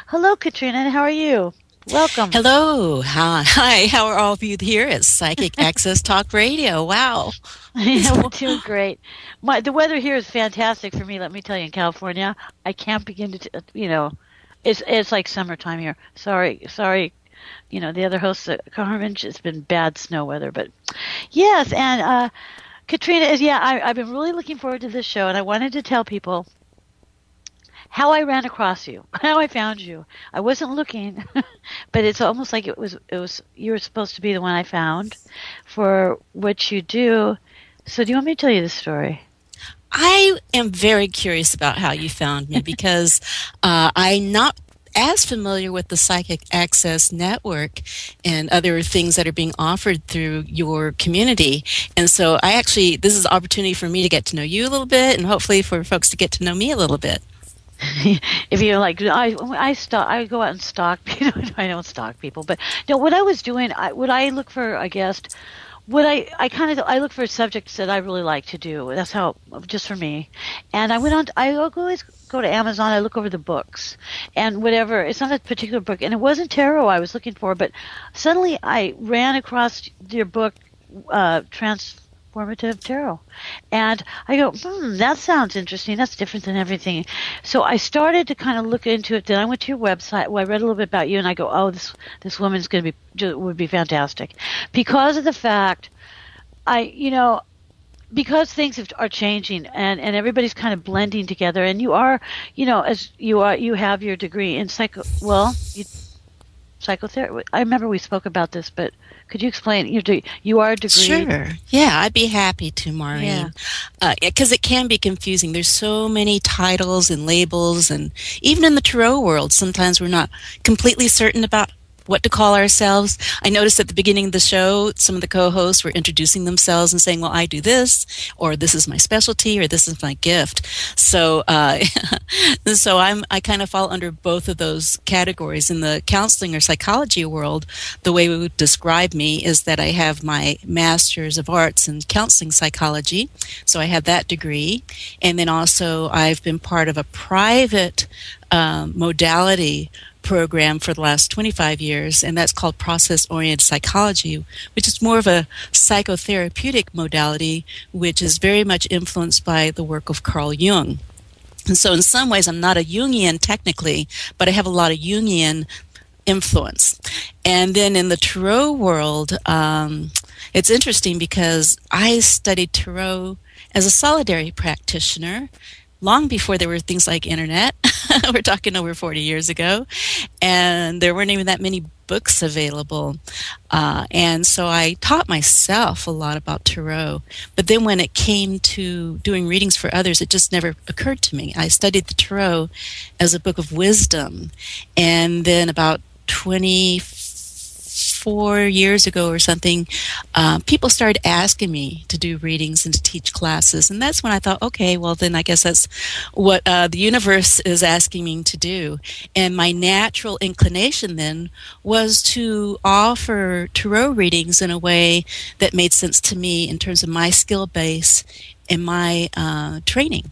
Hello, Katrina. How are you? Welcome. Hello. Hi. How are all of you here at Psychic Access Talk Radio? Wow. Yeah, we're doing great. The weather here is fantastic for me. Let me tell you, in California, I can't begin to, it's like summertime here. Sorry. The other hosts, Carmen, it's been bad snow weather, but yes. And Katrina is, yeah. I've been really looking forward to this show, and I wanted to tell people how I ran across you, how I found you. I wasn't looking, but it's almost like it was you were supposed to be the one I found for what you do. So do you want me to tell you the story? I am very curious about how you found me because I'm not as familiar with the Psychic Access Network and other things that are being offered through your community. And so this is an opportunity for me to get to know you a little bit and hopefully for folks to get to know me a little bit. If you're like I go out and stalk. I don't stalk people, but no. What I was doing, would I look for a guest? What I look for subjects that I really like to do. That's how, just for me. And I always go to Amazon. I look over the books and whatever. It's not a particular book, and it wasn't tarot I was looking for, but suddenly I ran across your book, Transformative Tarot, and I go, that sounds interesting. That's different than everything. So I started to kind of look into it. Then I went to your website. Well, I read a little bit about you, and I go, oh, this woman's going to be would be fantastic, because of the fact because things are changing and everybody's kind of blending together, and you are, as you have your degree in psychotherapy. I remember we spoke about this, but could you explain? You are a degree. Sure. Yeah, I'd be happy to, Yeah. Maureen. Because it can be confusing. There's so many titles and labels, and even in the tarot world, sometimes we're not completely certain about what to call ourselves. I noticed at the beginning of the show, some of the co-hosts were introducing themselves and saying, well, I do this, or this is my specialty, or this is my gift. So, I kind of fall under both of those categories. In the counseling or psychology world, the way we would describe me is that I have my Master's of Arts in Counseling Psychology. So I have that degree. And then also I've been part of a private modality program for the last 25 years, and that's called process-oriented psychology, which is more of a psychotherapeutic modality, which is very much influenced by the work of Carl Jung. And so in some ways, I'm not a Jungian technically, but I have a lot of Jungian influence. And then in the tarot world, it's interesting because I studied tarot as a solitary practitioner long before there were things like internet. We're talking over 40 years ago. And there weren't even that many books available. And so I taught myself a lot about tarot. But then when it came to doing readings for others, it just never occurred to me. I studied the tarot as a book of wisdom. And then about 24 years ago or something, people started asking me to do readings and to teach classes. And that's when I thought, okay, well, then I guess that's what the universe is asking me to do. And my natural inclination then was to offer tarot readings in a way that made sense to me in terms of my skill base and my training.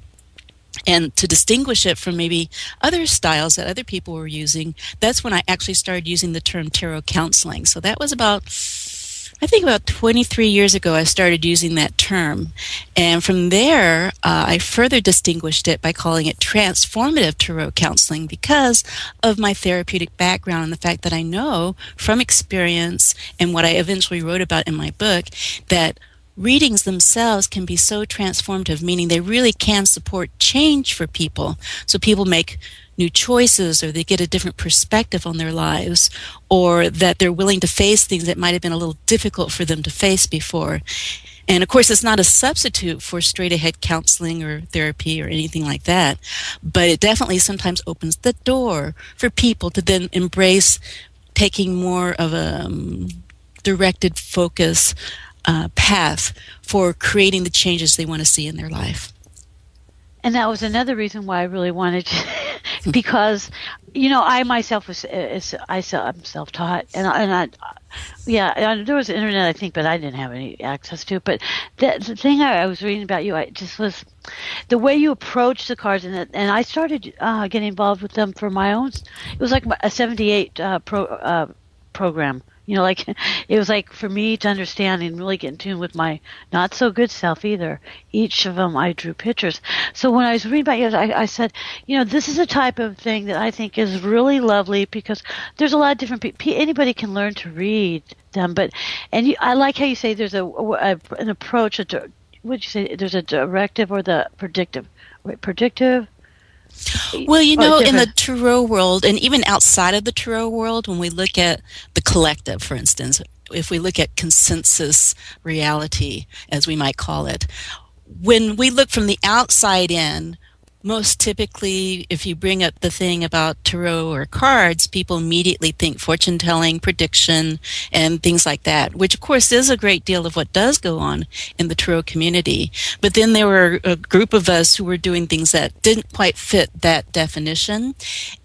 And to distinguish it from maybe other styles that other people were using, that's when I actually started using the term tarot counseling. So that was I think about 23 years ago, I started using that term. And from there, I further distinguished it by calling it transformative tarot counseling because of my therapeutic background and the fact that I know from experience and what I eventually wrote about in my book that readings themselves can be so transformative, meaning they really can support change for people. So people make new choices, or they get a different perspective on their lives, or that they're willing to face things that might have been a little difficult for them to face before. And of course, it's not a substitute for straight ahead counseling or therapy or anything like that, but it definitely sometimes opens the door for people to then embrace taking more of a directed focus path for creating the changes they want to see in their life. And that was another reason why I really wanted to, because I myself I'm self-taught, yeah, there was internet, I think, but I didn't have any access to it. But the thing I was reading about you, I just was the way you approach the cards, and I started getting involved with them for my own. It was like a 78 program. Like it was like for me to understand and really get in tune with my not so good self either. Each of them, I drew pictures. So when I was reading about you, I said, this is a type of thing that I think is really lovely because there's a lot of different people. Anybody can learn to read them, I like how you say there's an approach. Would you say there's a directive or the predictive? Wait, predictive? Well, Or in the different? tarot world, and even outside of the tarot world, when we look at the collective, for instance, if we look at consensus reality, as we might call it, when we look from the outside in, most typically, if you bring up the thing about tarot or cards, people immediately think fortune telling, prediction, and things like that, which of course is a great deal of what does go on in the tarot community. But then there were a group of us who were doing things that didn't quite fit that definition.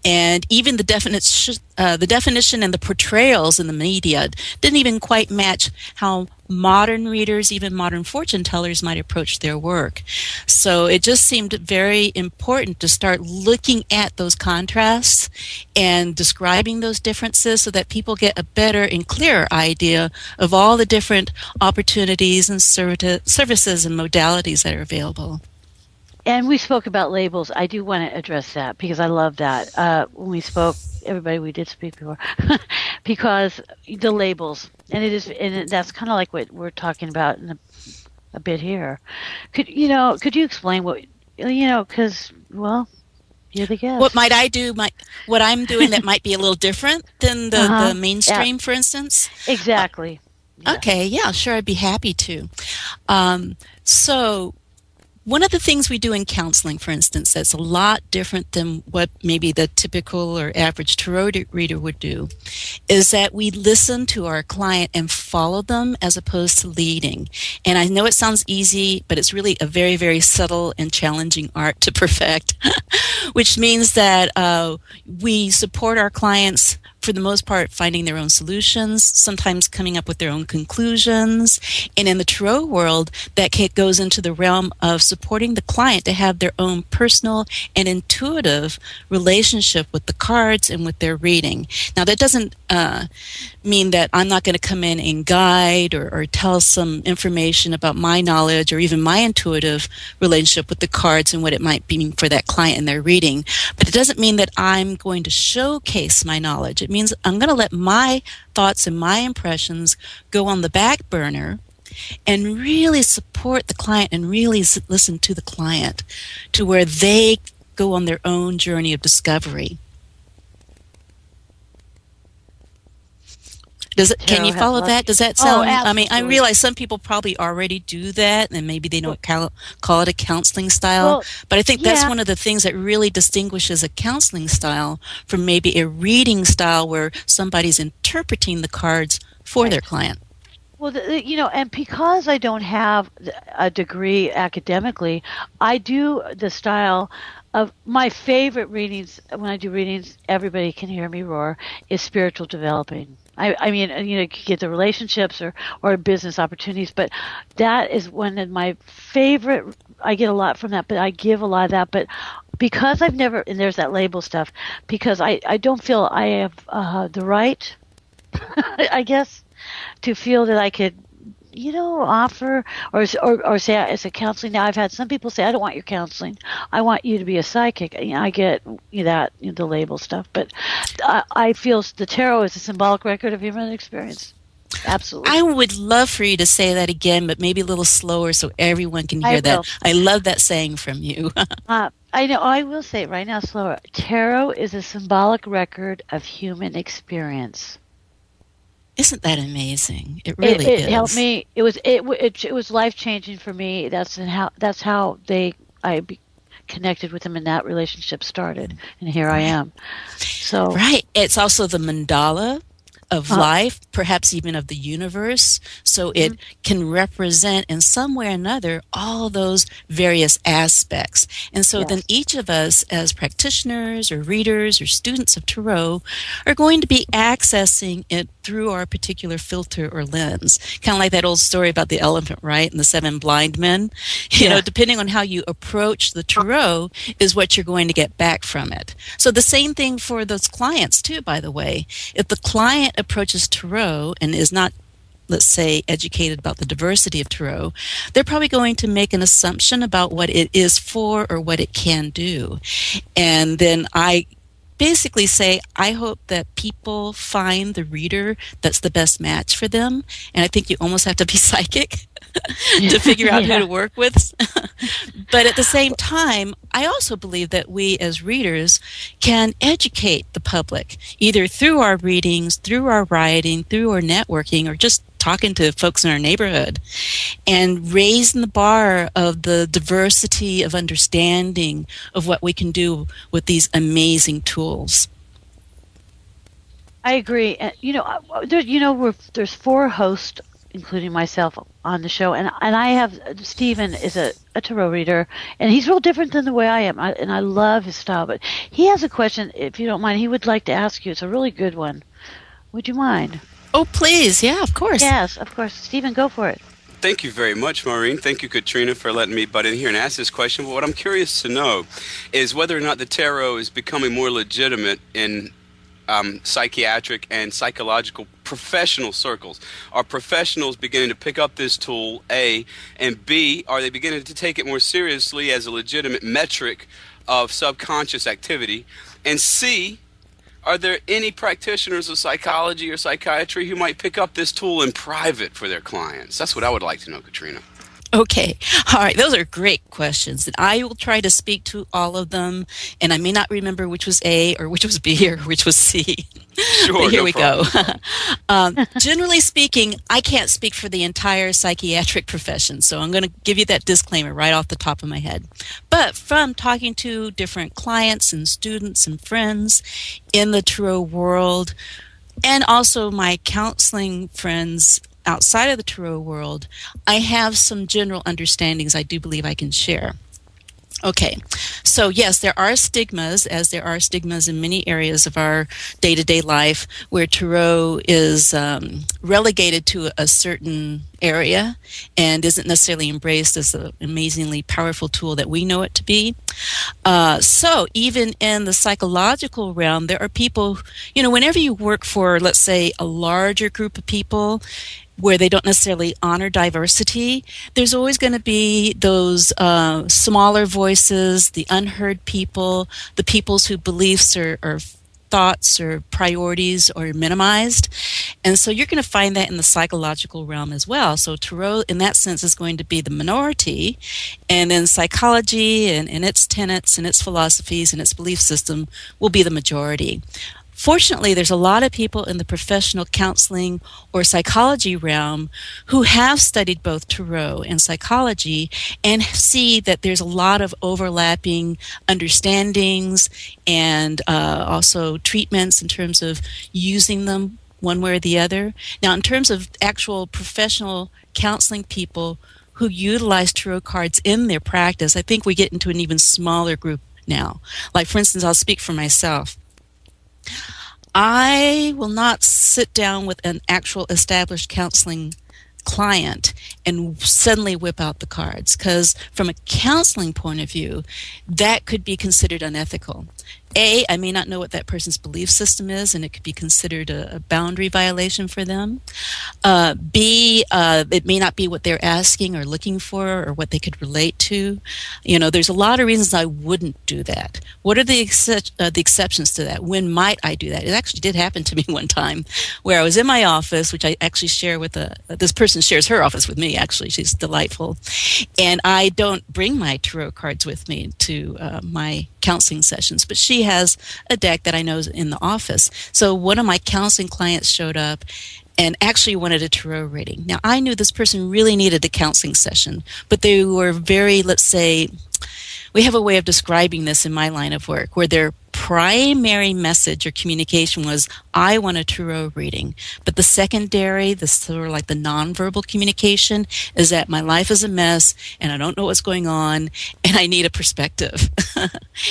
And even the definition and the portrayals in the media didn't even quite match how modern readers, even modern fortune tellers, might approach their work. So it just seemed very important to start looking at those contrasts and describing those differences so that people get a better and clearer idea of all the different opportunities and services and modalities that are available. And we spoke about labels. I do want to address that because I love that. When we spoke, everybody, we did speak before, because the labels, that's kind of like what we're talking about in a bit here. Could you explain because, well, you're the What guest. might I do? What I'm doing that might be a little different than the Uh-huh. Yeah, mainstream, for instance? Uh, exactly. Yes. okay, yeah, sure, I'd be happy to. So one of the things we do in counseling, for instance, that's a lot different than what maybe the typical or average tarot reader would do, is that we listen to our client and follow them as opposed to leading. And I know it sounds easy, but it's really a very, very subtle and challenging art to perfect, which means that we support our clients for the most part, finding their own solutions, sometimes coming up with their own conclusions. And in the tarot world, that goes into the realm of supporting the client to have their own personal and intuitive relationship with the cards and with their reading. Now, that doesn't mean that I'm not going to come in and guide or tell some information about my knowledge or even my intuitive relationship with the cards and what it might mean for that client and their reading. But it doesn't mean that I'm going to showcase my knowledge. It means I'm going to let my thoughts and my impressions go on the back burner and really support the client and really listen to the client to where they go on their own journey of discovery. Can Tarot you has follow lots. that? Does that Oh, sound? I mean, I absolutely. realize some people probably already do that, and maybe they Well, don't call it a counseling style. well, But I think that's yeah. one of the things that really distinguishes a counseling style from maybe a reading style where somebody's interpreting the cards for their Right. client. Well, and because I don't have a degree academically, I do the style of my favorite readings. When I do readings, everybody can hear me roar. Is spiritual developing. I mean, you could get the relationships or business opportunities, but that is one of my favorite. I get a lot from that, but I give a lot of that. But because I've never, and there's that label stuff, because I don't feel I have the right, I guess, to feel that I could, offer or say as a counseling. Now I've had some people say, I don't want your counseling. I want you to be a psychic. I get that, the label stuff, but I feel the tarot is a symbolic record of human experience. Absolutely. I would love for you to say that again, but maybe a little slower so everyone can I hear that. will. I love that saying from you. I know. I will say it right now, slower. Tarot is a symbolic record of human experience. Isn't that amazing? It It, really it helped is. me. It was life changing for me. That's how I connected with them and that relationship started, and here I Right. am. So Right. It's also the mandala of Uh, life, perhaps even of the universe. So mhm. it can represent in some way or another all those various aspects. And so then Yes. each of us as practitioners or readers or students of Tarot are going to be accessing it through our particular filter or lens. Kind of like that old story about the elephant, right? And the seven blind men. Yeah. Depending on how you approach the Tarot is what you're going to get back from it. So the same thing for those clients too, by the way. If the client approaches Tarot and is not, let's say, educated about the diversity of Tarot, they're probably going to make an assumption about what it is for or what it can do. And then I basically say, I hope that people find the reader that's the best match for them. And I think you almost have to be psychic to figure out who Yeah. to work with. But at the same time, I also believe that we as readers can educate the public, either through our readings, through our writing, through our networking, or just talking to folks in our neighborhood, and raising the bar of the diversity of understanding of what we can do with these amazing tools. I agree. And, there's four hosts, including myself, on the show, and I have Stephen is a tarot reader, and he's real different than the way I am, and I love his style. But he has a question, if you don't mind, he would like to ask you. It's a really good one. Would you mind? Oh, please. Yeah, of course. Yes, of course. Stephen, go for it. Thank you very much, Maureen. Thank you, Katrina, for letting me butt in here and ask this question. But what I'm curious to know is whether or not the tarot is becoming more legitimate in psychiatric and psychological professional circles. Are professionals beginning to pick up this tool, A, and B, are they beginning to take it more seriously as a legitimate metric of subconscious activity? And C, are there any practitioners of psychology or psychiatry who might pick up this tool in private for their clients? That's what I would like to know, Katrina. Okay. All right. Those are great questions. And I will try to speak to all of them. And I may not remember which was A or which was B or which was C. Sure, But here no we problem. go. Generally speaking, I can't speak for the entire psychiatric profession. So I'm going to give you that disclaimer right off the top of my head. But from talking to different clients and students and friends in the tarot world, and also my counseling friends outside of the tarot world, I have some general understandings I do believe I can share. Okay, so yes, there are stigmas, as there are stigmas in many areas of our day-to-day life, where tarot is relegated to a certain area and isn't necessarily embraced as an amazingly powerful tool that we know it to be. So even in the psychological realm, there are people, whenever you work for, let's say, a larger group of people, where they don't necessarily honor diversity, there's always going to be those smaller voices, the unheard people, the peoples whose beliefs or thoughts or priorities are minimized. And so you're going to find that in the psychological realm as well. So tarot, in that sense, is going to be the minority. And then psychology and its tenets and its philosophies and its belief system will be the majority. Fortunately, there's a lot of people in the professional counseling or psychology realm who have studied both tarot and psychology and see that there's a lot of overlapping understandings and also treatments in terms of using them one way or the other. Now, in terms of actual professional counseling people who utilize tarot cards in their practice, I think we get into an even smaller group now. Like, for instance, I'll speak for myself. I will not sit down with an actual established counseling client and suddenly whip out the cards, because from a counseling point of view, that could be considered unethical. A, I may not know what that person's belief system is, and it could be considered a boundary violation for them. B, it may not be what they're asking or looking for or what they could relate to. There's a lot of reasons I wouldn't do that. What are the exceptions to that? When might I do that? It actually did happen to me one time where I was in my office, which I actually share with this person shares her office with me, actually. She's delightful. And I don't bring my tarot cards with me to my counseling sessions, but she has a deck that I know is in the office. So one of my counseling clients showed up and actually wanted a tarot reading. Now, I knew this person really needed a counseling session, but they were very, let's say, we have a way of describing this in my line of work, where they're primary message or communication was, I want a tarot reading. But the secondary, the sort of like the nonverbal communication, is that my life is a mess and I don't know what's going on and I need a perspective,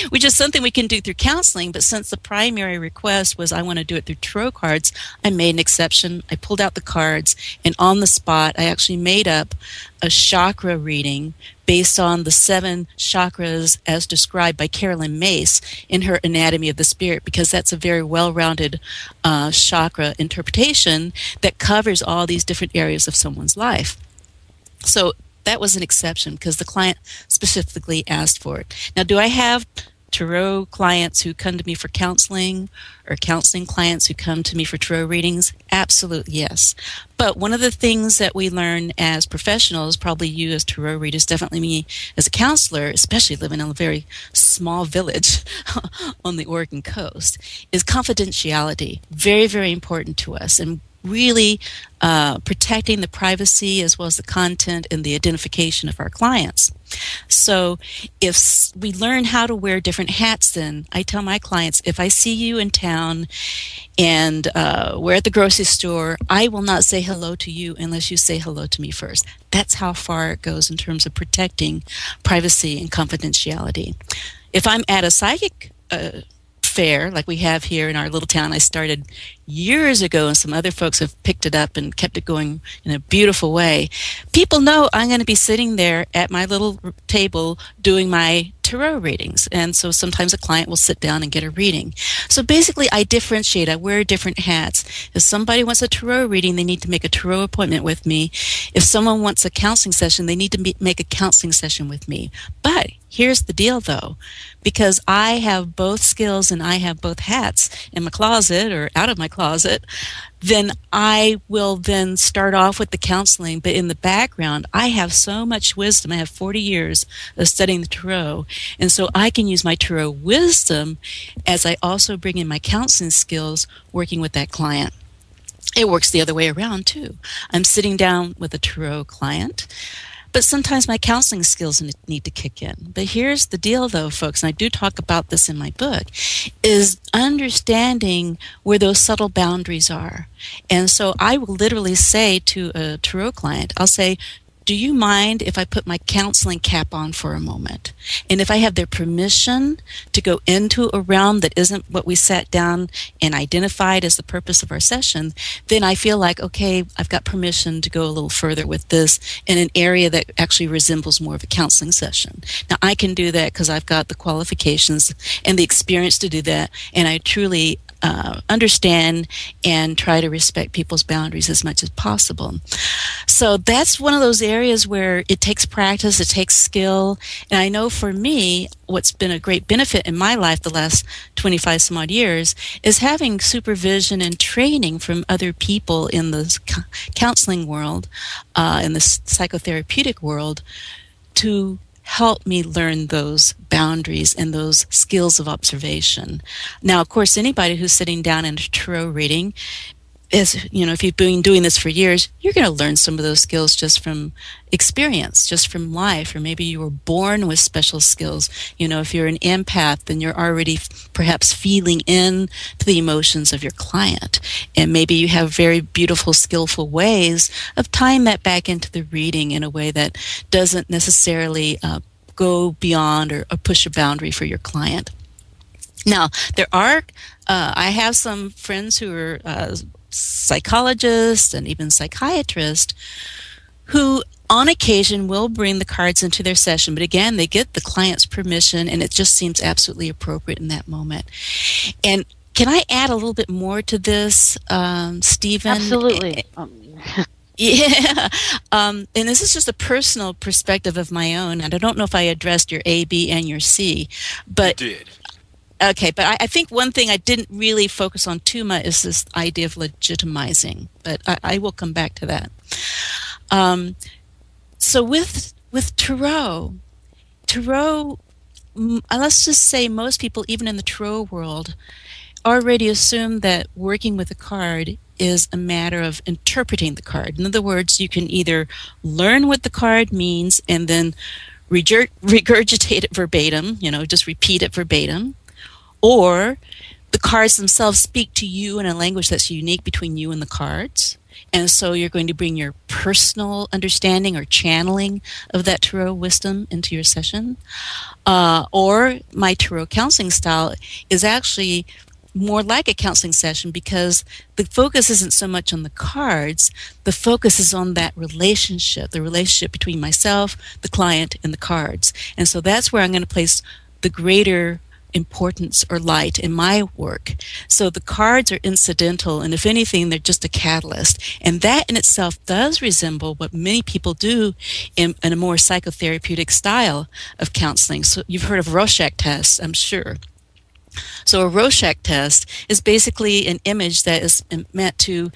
which is something we can do through counseling. But since the primary request was, I want to do it through tarot cards, I made an exception. I pulled out the cards, and on the spot, I actually made up a chakra reading based on the 7 chakras as described by Carolyn Mace in her Anatomy of the Spirit, because that's a very well-rounded chakra interpretation that covers all these different areas of someone's life. So that was an exception because the client specifically asked for it. Now, do I have tarot clients who come to me for counseling, or counseling clients who come to me for tarot readings? Absolutely, yes. But one of the things that we learn as professionals, probably you as tarot readers, definitely me as a counselor, especially living in a very small village on the Oregon coast, is confidentiality. Very, very important to us, and really protecting the privacy as well as the content and the identification of our clients. So if we learn how to wear different hats, then I tell my clients, if I see you in town and we're at the grocery store, I will not say hello to you unless you say hello to me first. That's how far it goes in terms of protecting privacy and confidentiality. If I'm at a psychic fair like we have here in our little town, I started years ago, and some other folks have picked it up and kept it going in a beautiful way. People know I'm going to be sitting there at my little table doing my tarot readings, and so sometimes a client will sit down and get a reading. So basically I differentiate. I wear different hats. If somebody wants a tarot reading, they need to make a tarot appointment with me. If someone wants a counseling session, they need to make a counseling session with me. But here's the deal, though. Because I have both skills and I have both hats in my closet or out of my closet, then I will then start off with the counseling. But in the background, I have so much wisdom. I have 40 years of studying the tarot. And so I can use my tarot wisdom as I also bring in my counseling skills working with that client. It works the other way around, too. I'm sitting down with a tarot client, but sometimes my counseling skills need to kick in. But here's the deal, though, folks, and I do talk about this in my book, is understanding where those subtle boundaries are. And so I will literally say to a tarot client, I'll say, do you mind if I put my counseling cap on for a moment? And if I have their permission to go into a realm that isn't what we sat down and identified as the purpose of our session, then I feel like, okay, I've got permission to go a little further with this in an area that actually resembles more of a counseling session. Now, I can do that because I've got the qualifications and the experience to do that, and I truly understand and try to respect people's boundaries as much as possible. So that's one of those areas where it takes practice, it takes skill. And I know for me, what's been a great benefit in my life the last 25 some odd years is having supervision and training from other people in the counseling world, in the psychotherapeutic world, to help me learn those boundaries and those skills of observation. Now, of course, anybody who's sitting down in a tarot reading is, you know, if you've been doing this for years, you're going to learn some of those skills just from experience, just from life, or maybe you were born with special skills. You know, if you're an empath, then you're already perhaps feeling in to the emotions of your client. And maybe you have very beautiful, skillful ways of tying that back into the reading in a way that doesn't necessarily go beyond or push a boundary for your client. Now, there are, I have some friends who are psychologists and even psychiatrists who on occasion will bring the cards into their session, but again, they get the client's permission and it just seems absolutely appropriate in that moment. And can I add a little bit more to this, Stephen? Absolutely. Yeah. And this is just a personal perspective of my own, and I don't know if I addressed your A, B, and your C, but You did. okay, but I think one thing I didn't really focus on too much is this idea of legitimizing, but I will come back to that. So with tarot, let's just say most people, even in the tarot world, already assume that working with a card is a matter of interpreting the card. In other words, you can either learn what the card means and then regurgitate it verbatim, you know, just repeat it verbatim, Or the cards themselves speak to you in a language that's unique between you and the cards. And so you're going to bring your personal understanding or channeling of that tarot wisdom into your session. Or my tarot counseling style is actually more like a counseling session because the focus isn't so much on the cards. The focus is on that relationship, the relationship between myself, the client, and the cards. And so that's where I'm going to place the greater importance or light in my work. So the cards are incidental, and if anything, they're just a catalyst. And that in itself does resemble what many people do in a more psychotherapeutic style of counseling. So you've heard of Rorschach tests, I'm sure. So a Rorschach test is basically an image that is meant to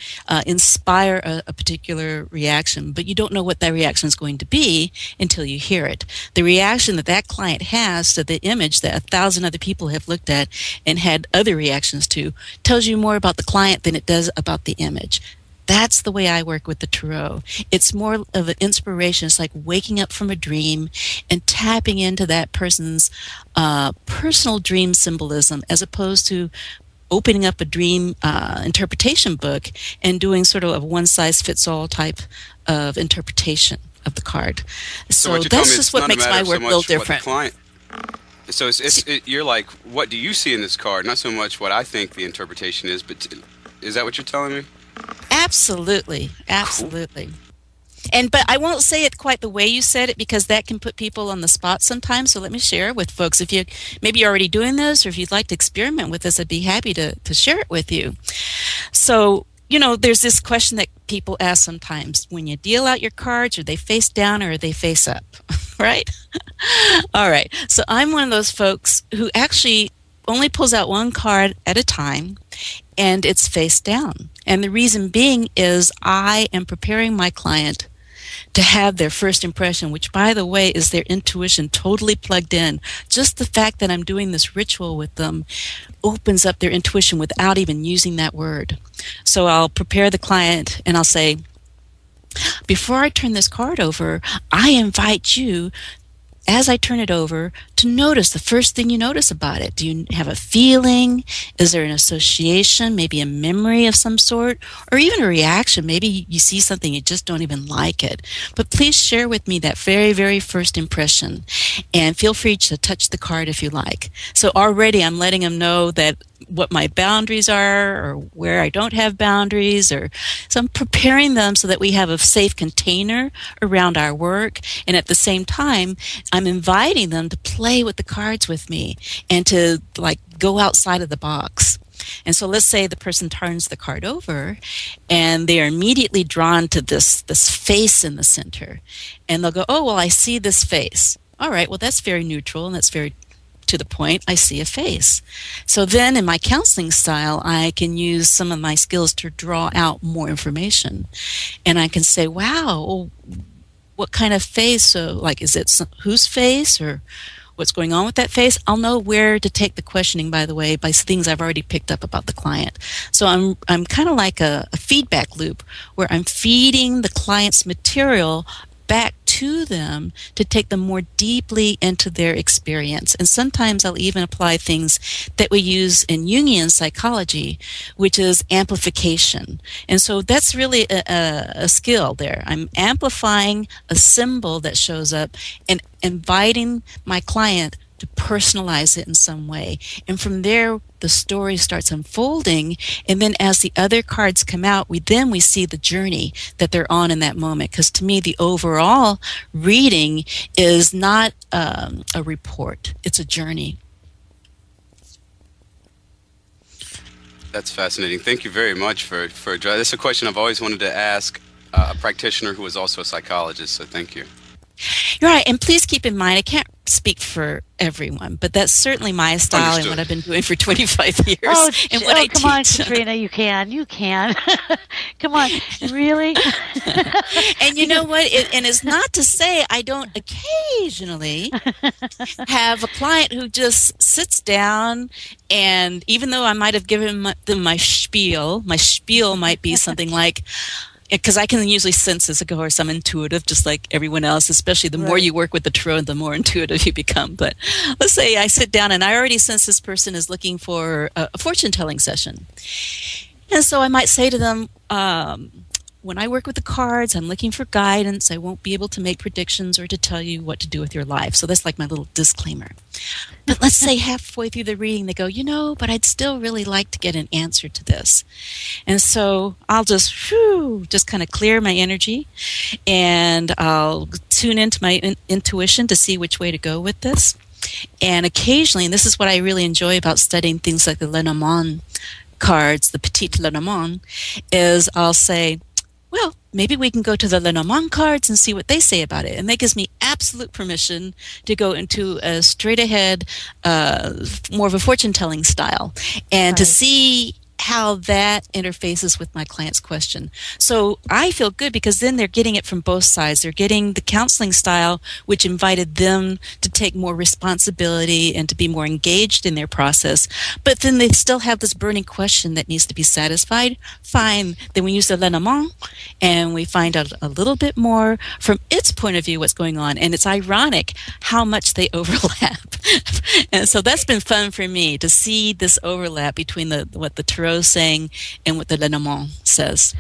inspire a particular reaction, but you don't know what that reaction is going to be until you hear it. The reaction that that client has to the image that 1,000 other people have looked at and had other reactions to tells you more about the client than it does about the image. That's the way I work with the tarot. It's more of an inspiration. It's like waking up from a dream and tapping into that person's personal dream symbolism, as opposed to opening up a dream interpretation book and doing sort of a one-size-fits-all type of interpretation of the card. So that's just what makes my work a little different. So you're like, what do you see in this card? Not so much what I think the interpretation is, but is that what you're telling me? Absolutely. Absolutely. But I won't say it quite the way you said it because that can put people on the spot sometimes. So let me share it with folks. If you maybe you're already doing this, or if you'd like to experiment with this, I'd be happy to share it with you. So, there's this question that people ask sometimes. When you deal out your cards, are they face down or are they face up? Right? All right. So I'm one of those folks who actually only pulls out one card at a time, and it's face down. And the reason being is I am preparing my client to have their first impression, which, by the way, is their intuition totally plugged in. Just the fact that I'm doing this ritual with them opens up their intuition without even using that word. So I'll prepare the client and I'll say, before I turn this card over, I invite you, as I turn it over, to notice the first thing you notice about it. Do you have a feeling? Is there an association, maybe a memory of some sort, or even a reaction? Maybe you see something, you just don't even like it. But please share with me that very, very first impression, and feel free to touch the card if you like. So already I'm letting them know that what my boundaries are, or where I don't have boundaries, so I'm preparing them so that we have a safe container around our work, and at the same time I'm inviting them to play with the cards with me and to go outside of the box. And so let's say the person turns the card over and they are immediately drawn to this face in the center, and they'll go, oh, well, I see this face. All right, well, that's very neutral and that's very to the point. I see a face. So then in my counseling style, I can use some of my skills to draw out more information. And I can say, wow, what kind of face? So is it whose face, or what's going on with that face? I'll know where to take the questioning, by the way, by things I've already picked up about the client. So I'm kind of like a feedback loop where I'm feeding the client's material back to them to take them more deeply into their experience. And sometimes I'll even apply things that we use in Jungian psychology, which is amplification. And so that's really a skill there. I'm amplifying a symbol that shows up and inviting my client to personalize it in some way. And from there, the story starts unfolding. And then as the other cards come out, we see the journey that they're on in that moment. Because to me, the overall reading is not a report. It's a journey. That's fascinating. Thank you very much for addressing. This is a question I've always wanted to ask a practitioner who is also a psychologist. So thank you. You're right, and please keep in mind, I can't speak for everyone, but that's certainly my style. Understood. And what I've been doing for 25 years. And what I come on, teach. Katrina, you can. Come on, really? And you know what? And it's not to say I don't occasionally have a client who just sits down, and even though I might have given them my spiel might be something like, because I can usually sense as I go, or I'm intuitive, just like everyone else, especially the more Right. you work with the tarot, the more intuitive you become. But let's say I sit down and I already sense this person is looking for a fortune telling session. And so I might say to them, when I work with the cards, I'm looking for guidance. I won't be able to make predictions or to tell you what to do with your life. So that's like my little disclaimer. But let's say halfway through the reading, they go, but I'd still really like to get an answer to this. And so I'll just kind of clear my energy, and I'll tune into my intuition to see which way to go with this. And occasionally, and this is what I really enjoy about studying things like the Lenormand cards, the Petit Lenormand, is I'll say, well, maybe we can go to the Lenormand cards and see what they say about it. And that gives me absolute permission to go into a straight ahead, more of a fortune telling style, and to see how that interfaces with my client's question. So I feel good because then they're getting it from both sides. They're getting the counseling style, which invited them to take more responsibility and to be more engaged in their process. But then they still have this burning question that needs to be satisfied. Fine. Then we use the Lenormand and we find out a little bit more from its point of view what's going on. And it's ironic how much they overlap. And so that's been fun for me to see this overlap between what the tarot is saying and what the Lenormand says.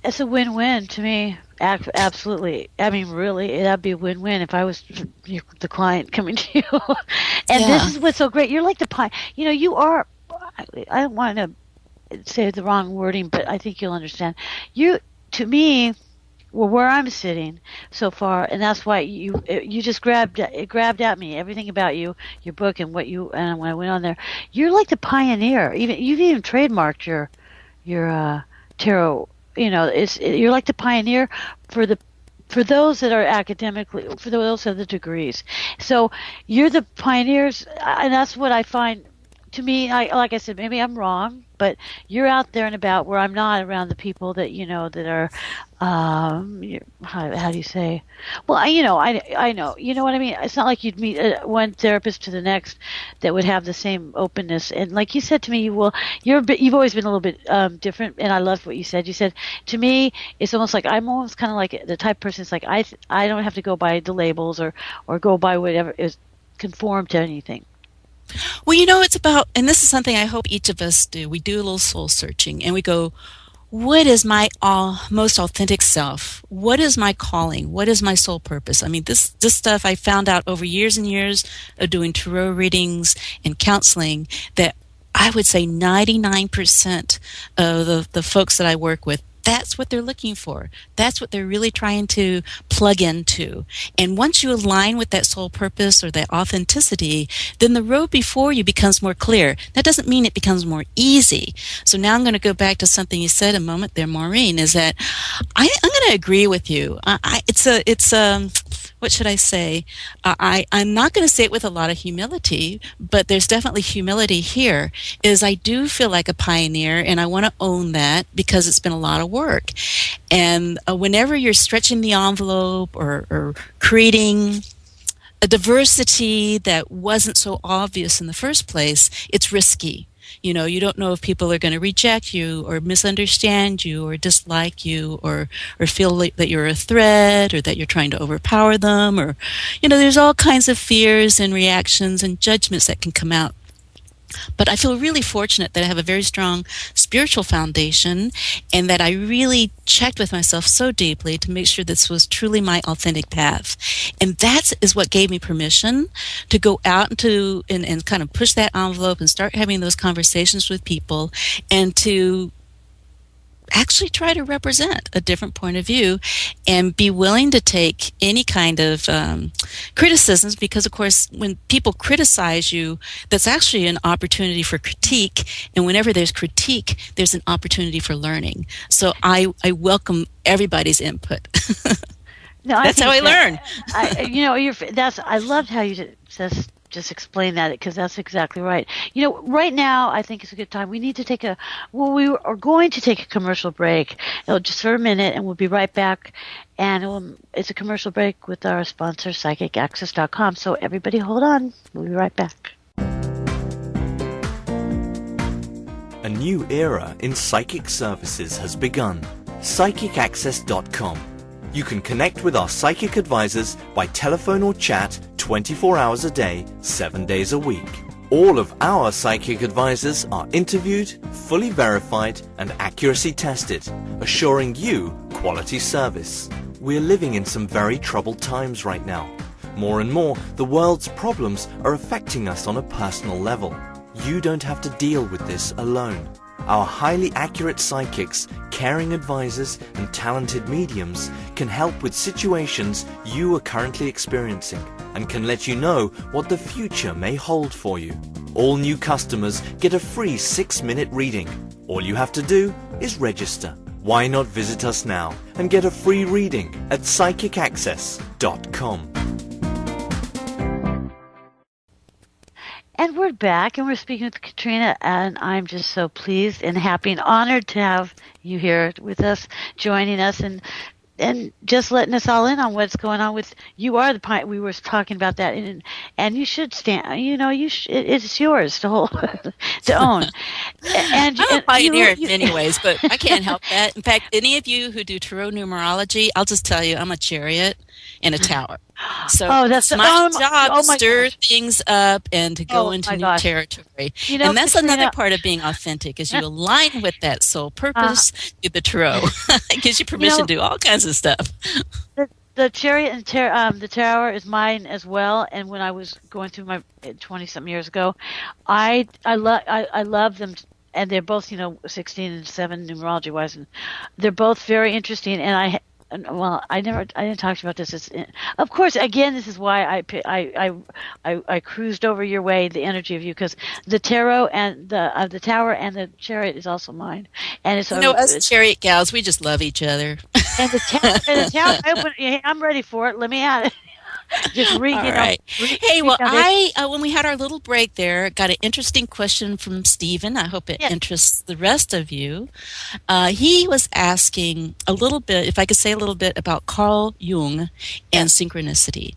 It's a win-win to me. Absolutely. I mean, really, that'd be a win-win if I was the client coming to you. And Yeah. this is what's so great. You're like the pie. You are. I don't want to say the wrong wording, but I think you'll understand. To me, where I'm sitting so far, and that's why you just grabbed at me everything about you, your book, and and when I went on there, you're like the pioneer. You've even trademarked your tarot. You're like the pioneer for those that are academically, for those that have the degrees. So you're the pioneers, and that's what I find. To me, like I said, maybe I'm wrong, but you're out there and about where I'm not around the people that that are, how do you say? Well, I know, you know what I mean. It's not like you'd meet one therapist to the next that would have the same openness. And like you said to me, you've always been a little bit different, and I loved what you said. You said to me, it's almost like I'm almost kind of like the type of person. It's like I don't have to go by the labels or go by whatever is conform to anything. Well, it's about, and this is something I hope each of us do. We do a little soul searching and we go, what is my most authentic self? What is my calling? What is my soul purpose? I mean, this stuff I found out over years and years of doing tarot readings and counseling, that I would say 99% of the folks that I work with, that's what they're looking for. That's what they're really trying to plug into. And once you align with that soul purpose or that authenticity, then the road before you becomes more clear. That doesn't mean it becomes more easy. So now I'm going to go back to something you said a moment there, Maureen, is that I'm going to agree with you. What should I say? I'm not going to say it with a lot of humility, but there's definitely humility here, is I do feel like a pioneer, and I want to own that because it's been a lot of work. And whenever you're stretching the envelope or creating a diversity that wasn't so obvious in the first place, it's risky. You don't know if people are going to reject you or misunderstand you or dislike you or feel that you're a threat or that you're trying to overpower them, or, there's all kinds of fears and reactions and judgments that can come out. But I feel really fortunate that I have a very strong spiritual foundation and that I really checked with myself so deeply to make sure this was truly my authentic path. And that is what gave me permission to go out and kind of push that envelope and start having those conversations with people and to actually try to represent a different point of view and be willing to take any kind of criticisms, because of course when people criticize you, that's actually an opportunity for critique, and whenever there's critique, there's an opportunity for learning. So I welcome everybody's input. No, that's how I learn. I loved how you just explain that, because that's exactly right. Right now I think it's a good time. We need to we are going to take a commercial break. Just for a minute, and we'll be right back. And it's a commercial break with our sponsor, PsychicAccess.com. So everybody hold on. We'll be right back. A new era in psychic services has begun. psychicaccess.com. You can connect with our psychic advisors by telephone or chat 24 hours a day, 7 days a week. All of our psychic advisors are interviewed, fully verified, and accuracy tested, assuring you quality service. We're living in some very troubled times right now. More and more, the world's problems are affecting us on a personal level. You don't have to deal with this alone. Our highly accurate psychics, caring advisors, and talented mediums can help with situations you are currently experiencing and can let you know what the future may hold for you. All new customers get a free 6-minute reading. All you have to do is register. Why not visit us now and get a free reading at psychicaccess.com. And we're back, and we're speaking with Katrina, and I'm just so pleased and happy and honored to have you here with us, joining us, and just letting us all in on what's going on with you. Are the pioneer. We were talking about that, and you should stand. You know, it's yours to hold, to own. And I'm a pioneer in many ways, but I can't help that. In fact, any of you who do tarot numerology, I'll just tell you, I'm a chariot and a tower. So that's it's my job to stir gosh. things up and to go into new territory. You know, and that's Katrina, another part of being authentic, is you align with that soul purpose through the tarot. It gives you permission to do all kinds of stuff. The chariot and the tower is mine as well. And when I was going through my 20-something years ago, I love them. And they're both, 16 and 7 numerology wise, and they're both very interesting. And I didn't talk about this. Of course, again, this is why I cruised over your way, the energy of you, because the tarot and the tower and the chariot is also mine. And it's us chariot gals, we just love each other. And the tower, I'm ready for it. Let me at it. Just read, right. Hey, well, when we had our little break there, got an interesting question from Stephen. I hope it interests the rest of you. He was asking a little bit, if I could say a little bit about Carl Jung and synchronicity.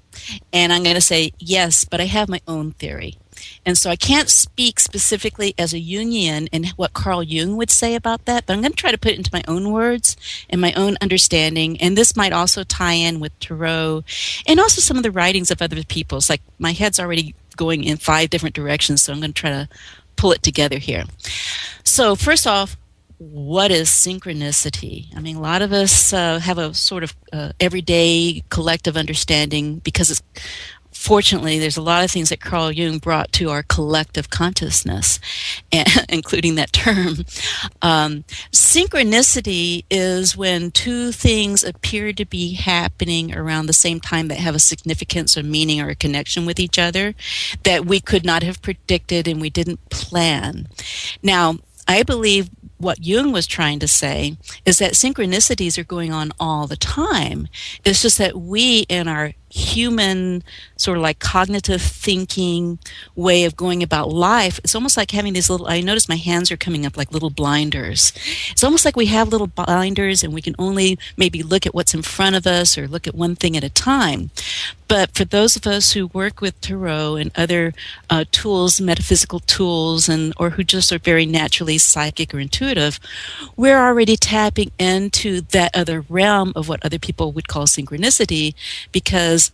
And I'm going to say yes, but I have my own theory. And so I can't speak specifically as a Jungian and what Carl Jung would say about that, but I'm going to try to put it into my own words and my own understanding. And this might also tie in with tarot and also some of the writings of other people. It's like my head's already going in 5 different directions, so I'm going to try to pull it together here. So first off, what is synchronicity? I mean, a lot of us have a sort of everyday collective understanding because fortunately, there's a lot of things that Carl Jung brought to our collective consciousness, including that term. Synchronicity is when 2 things appear to be happening around the same time that have a significance or meaning or a connection with each other that we could not have predicted and we didn't plan. Now, I believe what Jung was trying to say is that synchronicities are going on all the time. It's just that we, in our human sort of like cognitive thinking way of going about life, it's almost like having these little, I notice my hands are coming up like little blinders. It's almost like we have little blinders and we can only maybe look at what's in front of us or look at one thing at a time. But for those of us who work with tarot and other tools, metaphysical tools, or who just are very naturally psychic or intuitive, we're already tapping into that other realm of what other people would call synchronicity, because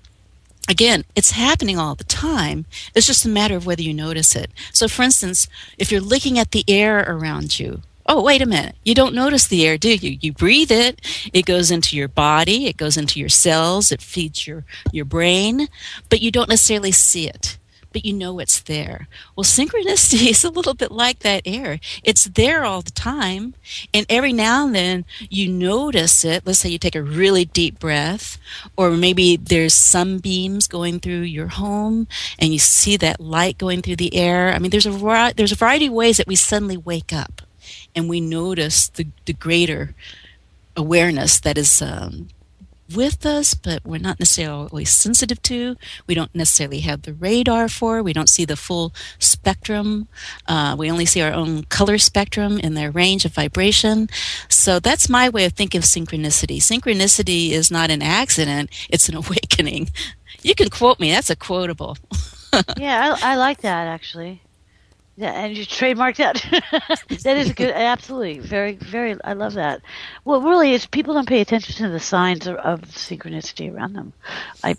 again, it's happening all the time. It's just a matter of whether you notice it. So for instance, if you're looking at the air around you, oh, wait a minute, you don't notice the air, do you? You breathe it, it goes into your body, it goes into your cells, it feeds your brain, but you don't necessarily see it. But you know it's there. Well, synchronicity is a little bit like that air. It's there all the time, and every now and then you notice it. Let's say you take a really deep breath, or maybe there's sunbeams going through your home, and you see that light going through the air. I mean, there's a variety of ways that we suddenly wake up, and we notice the greater awareness that is with us, but we're not necessarily always sensitive to. We don't necessarily have the radar for. We don't see the full spectrum. We only see our own color spectrum in their range of vibration. So that's my way of thinking of synchronicity. Synchronicity is not an accident. It's an awakening. You can quote me. That's a quotable. Yeah, I like that, actually. Yeah, and you trademark that. That is a good, absolutely, very, very. I love that. Well, really, is people don't pay attention to the signs of synchronicity around them. I,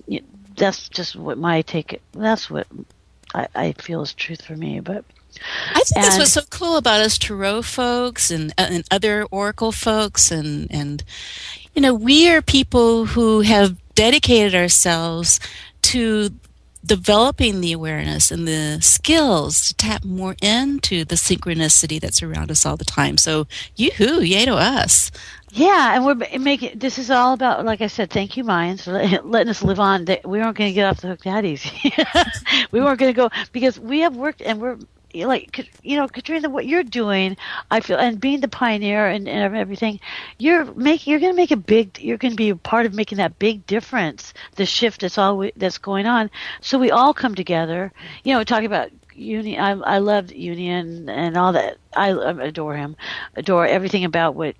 y- that's just what my take. That's what I feel is truth for me. But I think that's and what's so cool about us tarot folks and other oracle folks and we are people who have dedicated ourselves to developing the awareness and the skills to tap more into the synchronicity that's around us all the time. So, yoo-hoo, yay to us. yeah, and we're making this is all about, like I said, thank you, Mayans, for letting us live on. We weren't going to get off the hook that easy. We weren't going to go because we have worked and we're like, Katrina, what you're doing, I feel, and being the pioneer and everything, you're going to make you're going to be a part of making that big difference, the shift that's going on. So we all come together, talking about Union. I loved Union and all that. I adore him, adore everything about what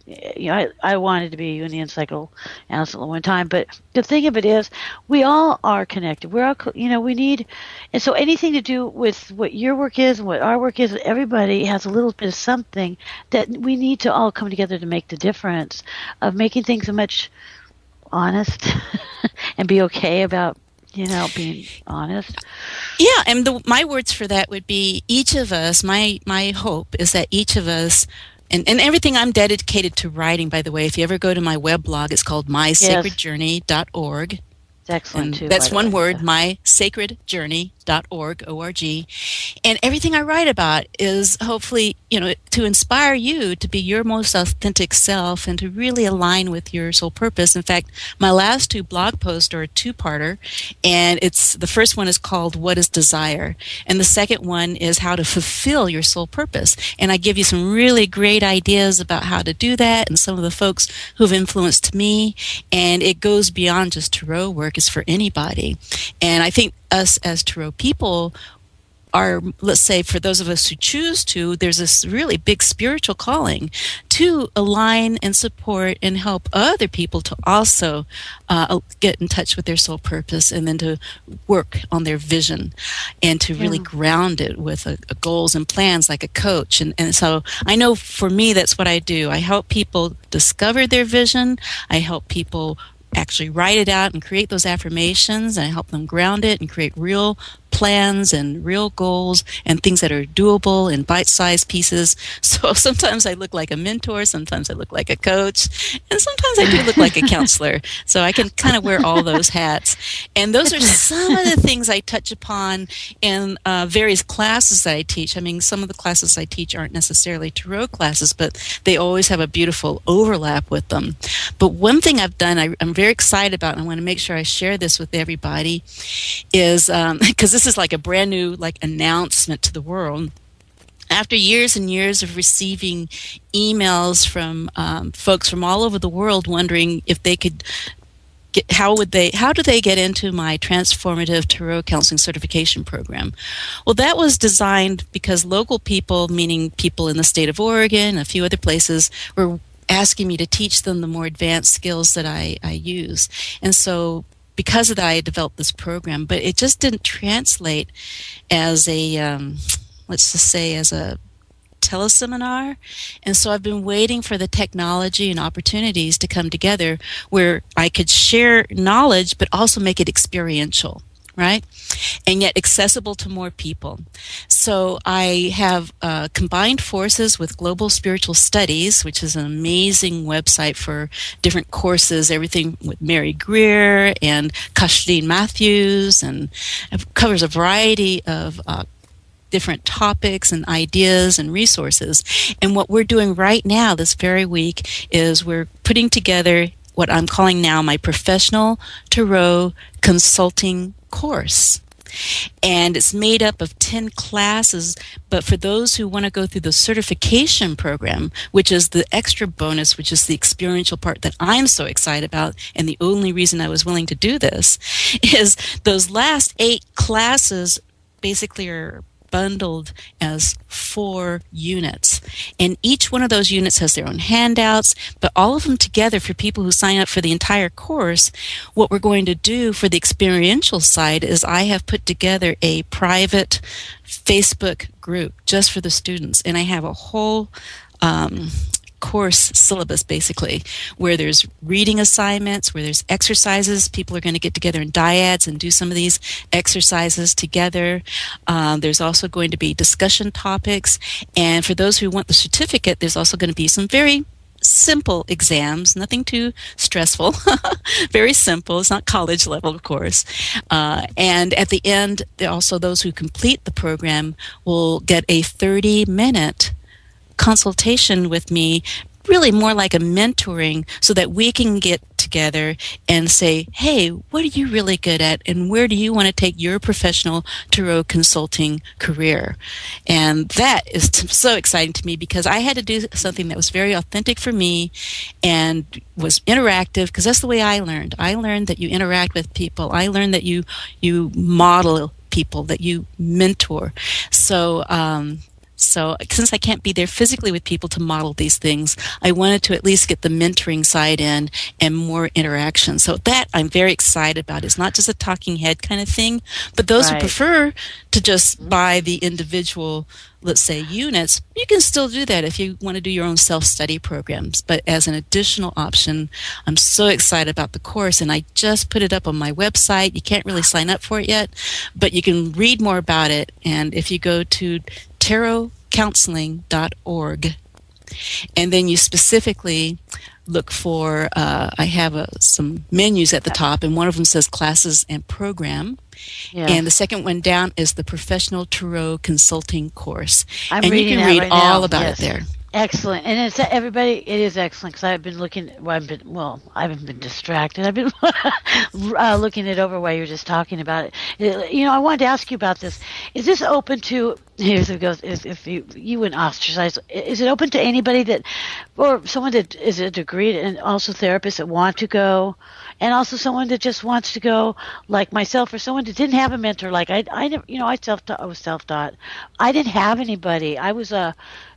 I wanted to be a Union psychoanalyst at one time. But the thing of it is, we all are connected. We're all we need, and so anything to do with what your work is and what our work is, everybody has a little bit of something that we need to all come together to make the difference of making things a much honest and be okay about being honest. Yeah, and my words for that would be each of us, my hope is that each of us, and everything I'm dedicated to writing, by the way, if you ever go to my web blog, it's called Yes, mysacredjourney.org. it's excellent And too, by that's the one way. word, Yeah. mysacredjourney.org, O-R-G. And everything I write about is hopefully, to inspire you to be your most authentic self and to really align with your soul purpose. In fact, my last two blog posts are a two-parter, and the first one is called What is Desire? And the second one is how to fulfill your soul purpose. And I give you some really great ideas about how to do that and some of the folks who've influenced me. And it goes beyond just tarot work. Is for anybody. And I think us as tarot people are, let's say, for those of us who choose to, there's this really big spiritual calling to align and support and help other people to also get in touch with their soul purpose and then to work on their vision and to really Yeah. ground it with a goals and plans like a coach. And so I know for me, that's what I do. I help people discover their vision. I help people actually write it out and create those affirmations, and I help them ground it and create real plans and real goals and things that are doable in bite-sized pieces. So sometimes I look like a mentor, sometimes I look like a coach, and sometimes I do look like a counselor. So I can kind of wear all those hats. And those are some of the things I touch upon in various classes that I teach. I mean, some of the classes I teach aren't necessarily tarot classes, but they always have a beautiful overlap with them. But one thing I've done, I'm very excited about, and I want to make sure I share this with everybody, is because this is like a brand new announcement to the world. After years and years of receiving emails from folks from all over the world wondering if they could how do they get into my Transformative Tarot Counseling Certification Program? Well, that was designed because local people, meaning people in the state of Oregon, a few other places, were asking me to teach them the more advanced skills that I use. And so because of that, I developed this program, but it just didn't translate as let's just say, as a teleseminar. And so I've been waiting for the technology and opportunities to come together where I could share knowledge, but also make it experiential, right? And yet accessible to more people. So I have combined forces with Global Spiritual Studies, which is an amazing website for different courses, everything with Mary Greer and Kathleen Matthews, and it covers a variety of different topics and ideas and resources. And what we're doing right now, this very week, is we're putting together what I'm calling now my professional tarot consulting course. And it's made up of 10 classes, but for those who want to go through the certification program, which is the extra bonus, which is the experiential part that I'm so excited about, and the only reason I was willing to do this, is those last 8 classes basically are bundled as 4 units. And each one of those units has their own handouts, but all of them together for people who sign up for the entire course. What we're going to do for the experiential side is I have put together a private Facebook group just for the students. And I have a whole course syllabus, basically, where there's reading assignments, where there's exercises. People are going to get together in dyads and do some of these exercises together. There's also going to be discussion topics. And for those who want the certificate, there's also going to be some very simple exams, nothing too stressful, very simple. It's not college level, of course. And at the end, also those who complete the program will get a 30-minute consultation with me, really more like a mentoring, so that we can get together and say, hey, what are you really good at, and where do you want to take your professional tarot consulting career? And that is so exciting to me, because I had to do something that was very authentic for me and was interactive, because that's the way I learned. I learned that you interact with people. I learned that you model people, that you mentor. So since I can't be there physically with people to model these things, I wanted to at least get the mentoring side in and more interaction. So that I'm very excited about. It's not just a talking head kind of thing, but those who prefer to just buy the individual, let's say, units, you can still do that if you want to do your own self-study programs. But as an additional option, I'm so excited about the course, and I just put it up on my website. You can't really sign up for it yet, but you can read more about it. And if you go to tarotcounseling.org, and then you specifically look for, I have some menus at the top, and one of them says classes and program. Yeah. And the second one down is the professional tarot consulting course. And you can read all about it there. Excellent. And it's everybody, it is excellent, because I've been looking, I haven't been distracted. I've been looking it over while you were just talking about it. I wanted to ask you about this. Is this open to, here's it goes, if you wouldn't ostracize, is it open to anybody that, or someone that is a degree, and also therapists that want to go, and also someone that just wants to go, like myself, or someone that didn't have a mentor? Like I was self-taught. I didn't have anybody. It was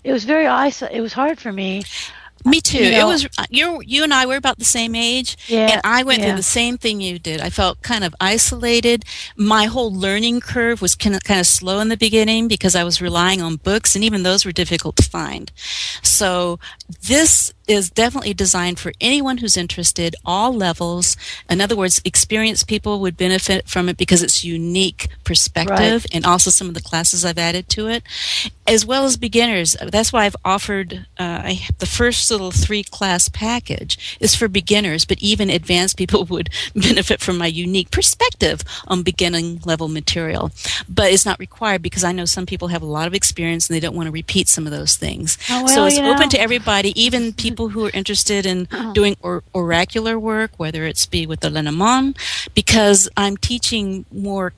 it was hard for me. Me too. It was you and I were about the same age, and I went through the same thing you did. I felt kind of isolated. My whole learning curve was kind of slow in the beginning, because I was relying on books, and even those were difficult to find. So this is definitely designed for anyone who's interested, all levels. In other words, experienced people would benefit from it because it's unique perspective, and also some of the classes I've added to it, as well as beginners. That's why I've offered the first little 3-class package is for beginners, but even advanced people would benefit from my unique perspective on beginning level material. But it's not required, because I know some people have a lot of experience and they don't want to repeat some of those things. So it's open to everybody, even people who are interested in doing oracular work, whether it's be with the Lenormand, because I'm teaching more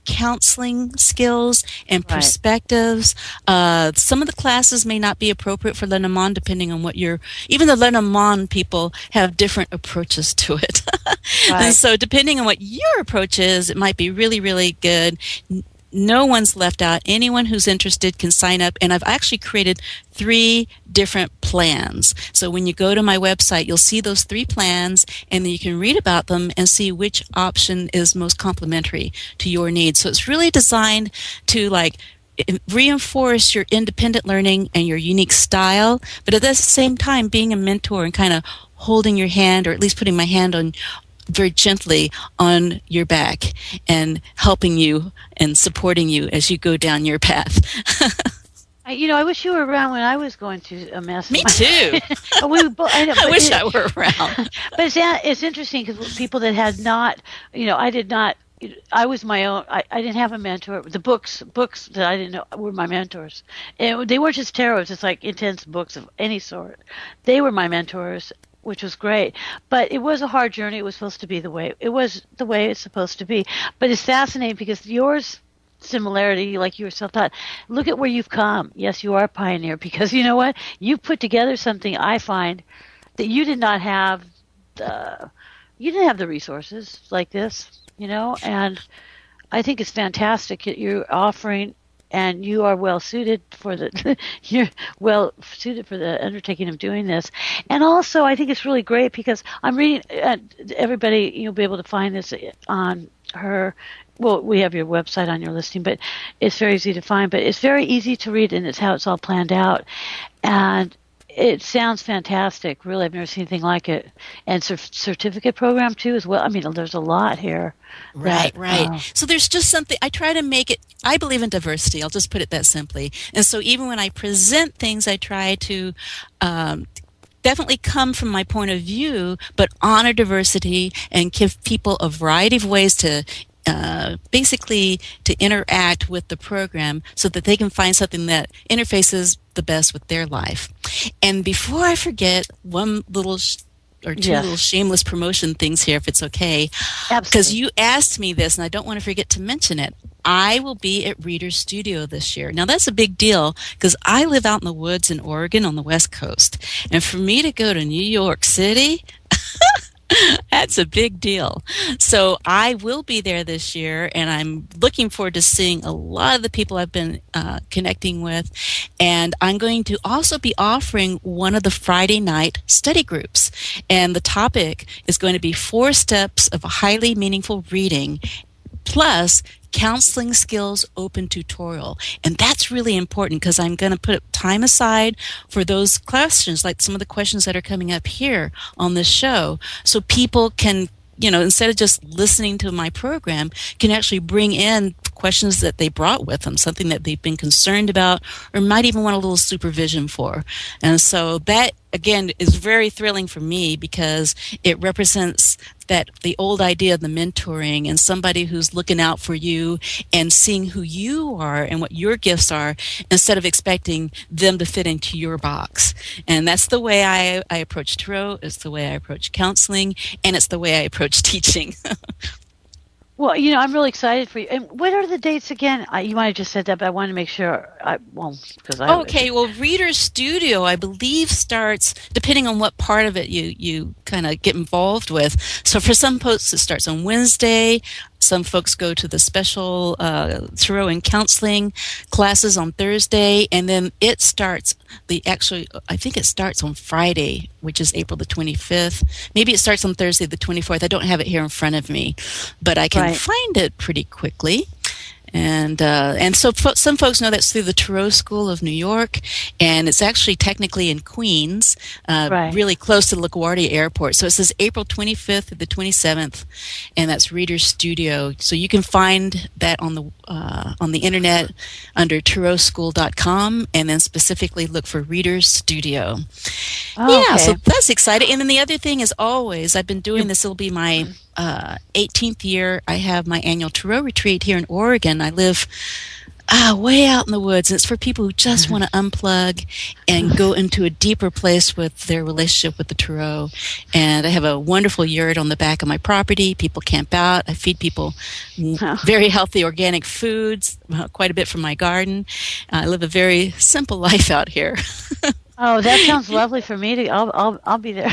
counseling skills and perspectives. Some of the classes may not be appropriate for Lenormand, depending on what even the Lenormand people have different approaches to it. And so depending on what your approach is, it might be really, really good. No one's left out. Anyone who's interested can sign up. And I've actually created 3 different plans. So when you go to my website, you'll see those 3 plans, and then you can read about them and see which option is most complementary to your needs. So it's really designed to reinforce your independent learning and your unique style, but at the same time being a mentor and kind of holding your hand, or at least putting my hand on very gently on your back and helping you and supporting you as you go down your path. I wish you were around when I was going through a mess. Me too. I wish I were around. But it's interesting, because people that had not, I did not, I was my own. I didn't have a mentor. The books that I didn't know were my mentors. And they weren't just tarot, just like intense books of any sort. They were my mentors, which was great. But it was a hard journey. It was supposed to be the way it's supposed to be. But it's fascinating, because yours similarity, like you were self-taught, look at where you've come. Yes, you are a pioneer, because you know what? You put together something, I find, that you did not have the resources like this, and I think it's fantastic that you're offering and you are well suited for the you're well suited for the undertaking of doing this. And also, I think it's really great because I'm reading. Everybody, you'll be able to find this on her. Well, we have your website on your listing, but it's very easy to find. But it's very easy to read, and it's how it's all planned out. And it sounds fantastic. Really, I've never seen anything like it. And certificate program too, as well. I mean, there's a lot here. Right, That, right. So there's just something, I try to make it, I believe in diversity. I'll just put it that simply. And so even when I present things, I try to definitely come from my point of view, but honor diversity and give people a variety of ways to basically to interact with the program so that they can find something that interfaces the best with their life. And before I forget, one little or two little shameless promotion things here, if it's okay. Absolutely. Because you asked me this, and I don't want to forget to mention it. I will be at Reader's Studio this year. Now, that's a big deal because I live out in the woods in Oregon on the West Coast. And for me to go to New York City, that's a big deal. So I will be there this year, and I'm looking forward to seeing a lot of the people I've been connecting with. And I'm going to also be offering one of the Friday night study groups. And the topic is going to be 4 steps of highly meaningful reading, plus counseling skills open tutorial. And that's really important because I'm going to put time aside for those questions, like some of the questions that are coming up here on this show, so people can, instead of just listening to my program, can actually bring in questions that they brought with them, something that they've been concerned about or might even want a little supervision for. And so that, again, is very thrilling for me because it represents that the old idea of the mentoring and somebody who's looking out for you and seeing who you are and what your gifts are instead of expecting them to fit into your box. And that's the way I approach tarot, it's the way I approach counseling, and it's the way I approach teaching. Well, I'm really excited for you. And what are the dates again? You might have just said that, but I want to make sure. Okay, well, Reader's Studio, I believe, starts, depending on what part of it you kind of get involved with. So for some folks, it starts on Wednesday. Some folks go to the special tarot and counseling classes on Thursday, and then it starts, I think it starts on Friday, which is April the 25th. Maybe it starts on Thursday the 24th. I don't have it here in front of me, but I can find it pretty quickly. And so some folks know that's through the Tarot School of New York, and it's actually technically in Queens, really close to LaGuardia Airport. So it says April 25th to the 27th, and that's Reader's Studio. So you can find that on the internet under tarotschool.com, and then specifically look for Reader's Studio. So that's exciting. And then the other thing is always, I've been doing this, it'll be my 18th year. I have my annual tarot retreat here in Oregon. I live way out in the woods, and it's for people who just want to unplug and go into a deeper place with their relationship with the tarot. And I have a wonderful yurt on the back of my property. People camp out. I feed people very healthy organic foods, quite a bit from my garden. I live a very simple life out here. Oh, that sounds lovely for me to. I'll be there.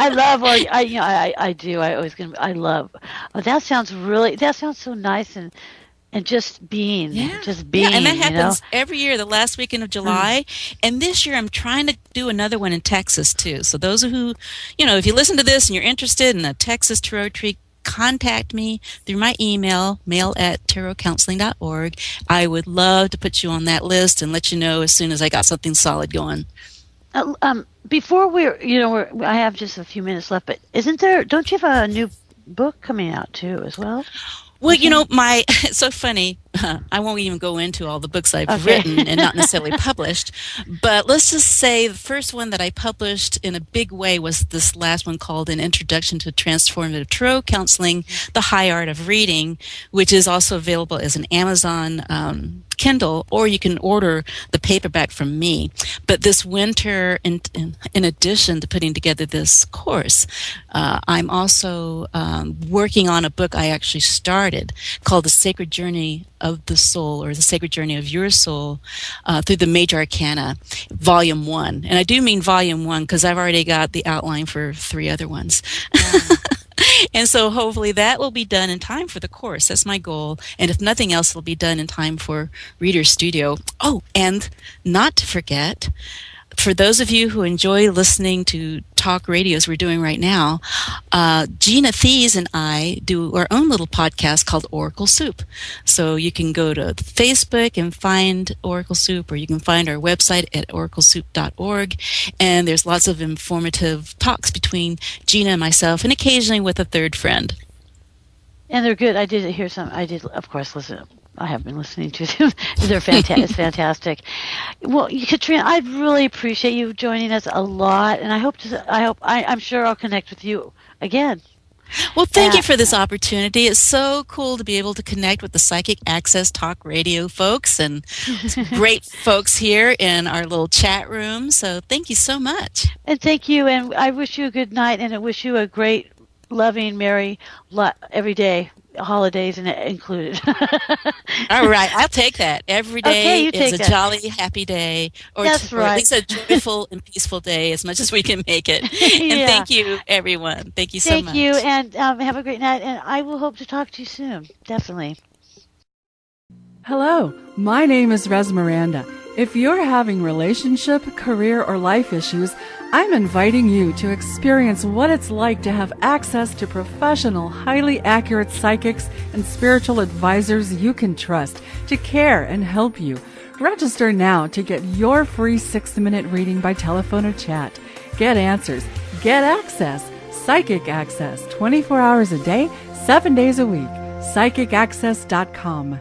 I love. I do. I always gonna. I love. Oh, that sounds so nice and just being. Just being. And that happens every year, the last weekend of July. And this year, I'm trying to do another one in Texas too. So those who, if you listen to this and you're interested in a Texas tarot retreat, contact me through my email, mail@tarotcounseling.org. I would love to put you on that list and let you know as soon as I got something solid going. Before I have just a few minutes left, but don't you have a new book coming out too as well? Well, it's so funny. I won't even go into all the books I've written and not necessarily published, but let's just say the first one that I published in a big way was this last one called An Introduction to Transformative Tarot Counseling, The High Art of Reading, which is also available as an Amazon Kindle, or you can order the paperback from me. But this winter, in addition to putting together this course, I'm also working on a book I actually started called The Sacred Journey of the Soul, or The Sacred Journey of Your Soul, through the Major Arcana, Volume 1. And I do mean Volume 1 because I've already got the outline for 3 other ones. And so hopefully that will be done in time for the course. That's my goal. And if nothing else, it'll be done in time for Reader Studio. Oh, and not to forget, for those of you who enjoy listening to talk radio as we're doing right now, Gina Thies and I do our own little podcast called Oracle Soup. So you can go to Facebook and find Oracle Soup, or you can find our website at oraclesoup.org. And there's lots of informative talks between Gina and myself, and occasionally with a third friend. And they're good. I did hear some. I did, of course, listen. I have been listening to them. They're fantastic. It's fantastic. Well, Katrina, I really appreciate you joining us a lot, and I'm sure I'll connect with you again. Well, thank you for this opportunity. It's so cool to be able to connect with the Psychic Access Talk Radio folks and great folks here in our little chat room. So thank you so much. And thank you, and I wish you a good night, and I wish you a great, loving, merry every day. Holidays included. All right, I'll take that. Every day is a jolly, happy day, or at least a joyful and peaceful day, as much as we can make it. And thank you, everyone. Thank you so much. Thank you, and have a great night. And I will hope to talk to you soon. Definitely. Hello, my name is Res Miranda. If you're having relationship, career, or life issues, I'm inviting you to experience what it's like to have access to professional, highly accurate psychics and spiritual advisors you can trust to care and help you. Register now to get your free 6-minute reading by telephone or chat. Get answers, get access, psychic access, 24 hours a day, 7 days a week. PsychicAccess.com.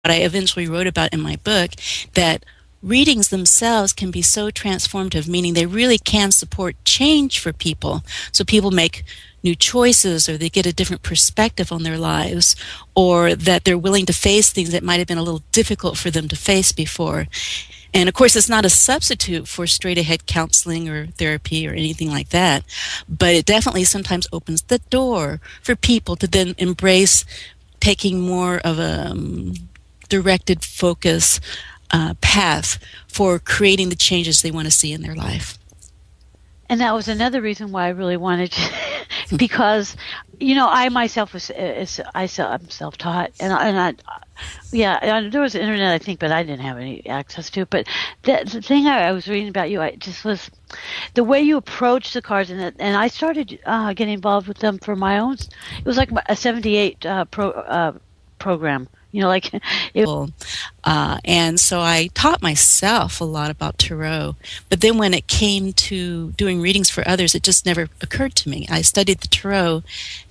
What I eventually wrote about in my book, that readings themselves can be so transformative, meaning they really can support change for people. So people make new choices, or they get a different perspective on their lives, or that they're willing to face things that might have been a little difficult for them to face before. And of course, it's not a substitute for straight ahead counseling or therapy or anything like that, but it definitely sometimes opens the door for people to then embrace taking more of a directed focus path for creating the changes they want to see in their life. And that was another reason why I really wanted to, because, I myself I'm self-taught, and there was the internet, I think, but I didn't have any access to it. But the thing I was reading about you, I just was the way you approach the cards, and I started getting involved with them for my own. It was like a 78 program. And so I taught myself a lot about tarot. But then when it came to doing readings for others, it just never occurred to me. I studied the tarot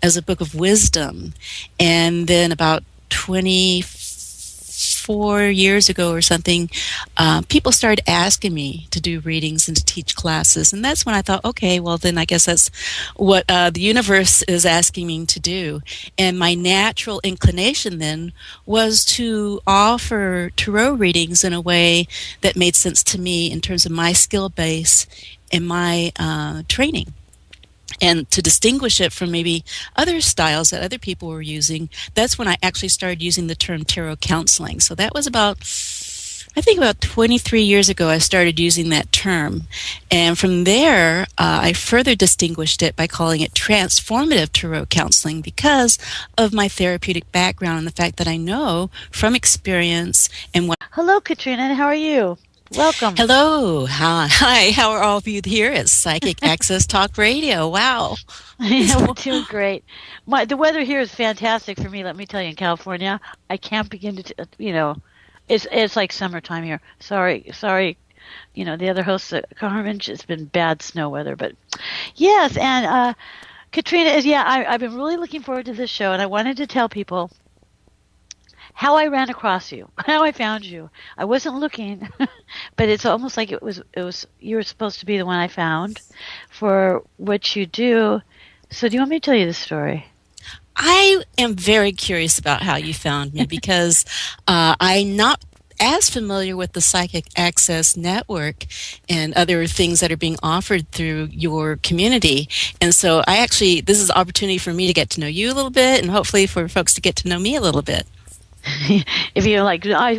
as a book of wisdom. And then about 24 years ago or something, people started asking me to do readings and to teach classes. And that's when I thought, okay, well, then I guess that's what the universe is asking me to do. And my natural inclination then was to offer tarot readings in a way that made sense to me in terms of my skill base and my training. And to distinguish it from maybe other styles that other people were using, that's when I actually started using the term tarot counseling. So that was about 23 years ago I started using that term. And from there, I further distinguished it by calling it transformative tarot counseling because of my therapeutic background and the fact that I know from experience and what... Hello, Katrina. How are you? Welcome. Hello. Hi. How are all of you here at Psychic Access Talk Radio? Wow. Yeah, we're doing great. The weather here is fantastic for me, let me tell you, in California. I can't begin to, it's like summertime here. Sorry. The other hosts, Carmen, it's been bad snow weather. But yes, and Katrina I've been really looking forward to this show, and I wanted to tell people how I ran across you, how I found you. I wasn't looking, but it's almost like it was you were supposed to be the one I found for what you do. So do you want me to tell you the story? I am very curious about how you found me because I'm not as familiar with the Psychic Access Network and other things that are being offered through your community. And so this is an opportunity for me to get to know you a little bit and hopefully for folks to get to know me a little bit. If you're like, I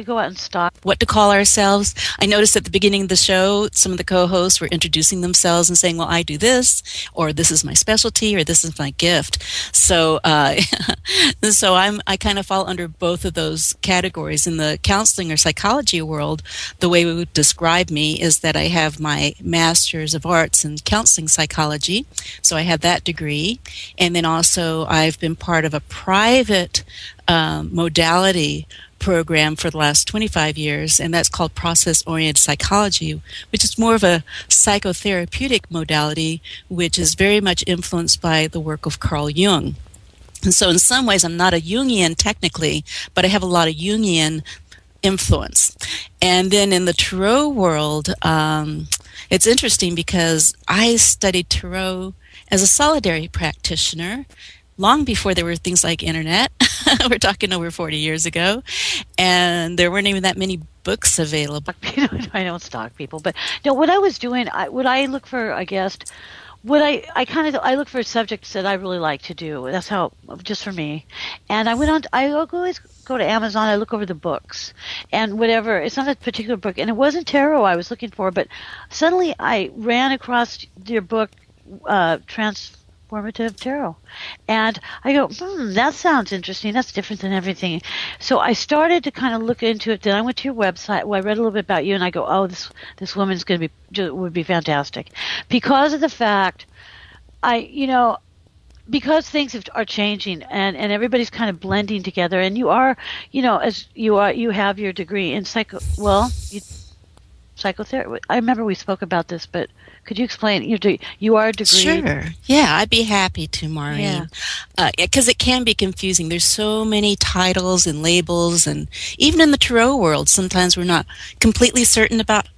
go out and stalk. What to call ourselves. I noticed at the beginning of the show, some of the co-hosts were introducing themselves and saying, well, I do this, or this is my specialty, or this is my gift. So, so I kind of fall under both of those categories. In the counseling or psychology world, the way we would describe me is that I have my Master's of Arts in Counseling Psychology. So I have that degree. And then also I've been part of a private modality program for the last 25 years, and that's called process-oriented psychology, which is more of a psychotherapeutic modality, which is very much influenced by the work of Carl Jung. And so in some ways, I'm not a Jungian technically, but I have a lot of Jungian influence. And then in the Tarot world, it's interesting because I studied Tarot as a solitary practitioner long before there were things like internet. We're talking over 40 years ago. And there weren't even that many books available. I don't stalk people, but no, what I was doing, would I look for a guest? I look for subjects that I really like to do. That's how, just for me. And I always go to Amazon, I look over the books and whatever. It's not a particular book, and it wasn't tarot I was looking for, but suddenly I ran across your book, Transformative Tarot. And I go, that sounds interesting. That's different than everything. So I started to kind of look into it. Then I went to your website. Well, I read a little bit about you, and I go, oh, this woman's going to would be fantastic, because of the fact because things are changing and everybody's kind of blending together. And you are, you have your degree in psychotherapy. I remember we spoke about this, but could you explain? You are a degree. Sure. Yeah, I'd be happy to, Maureen. Because it can be confusing. There's so many titles and labels, and even in the tarot world, sometimes we're not completely certain about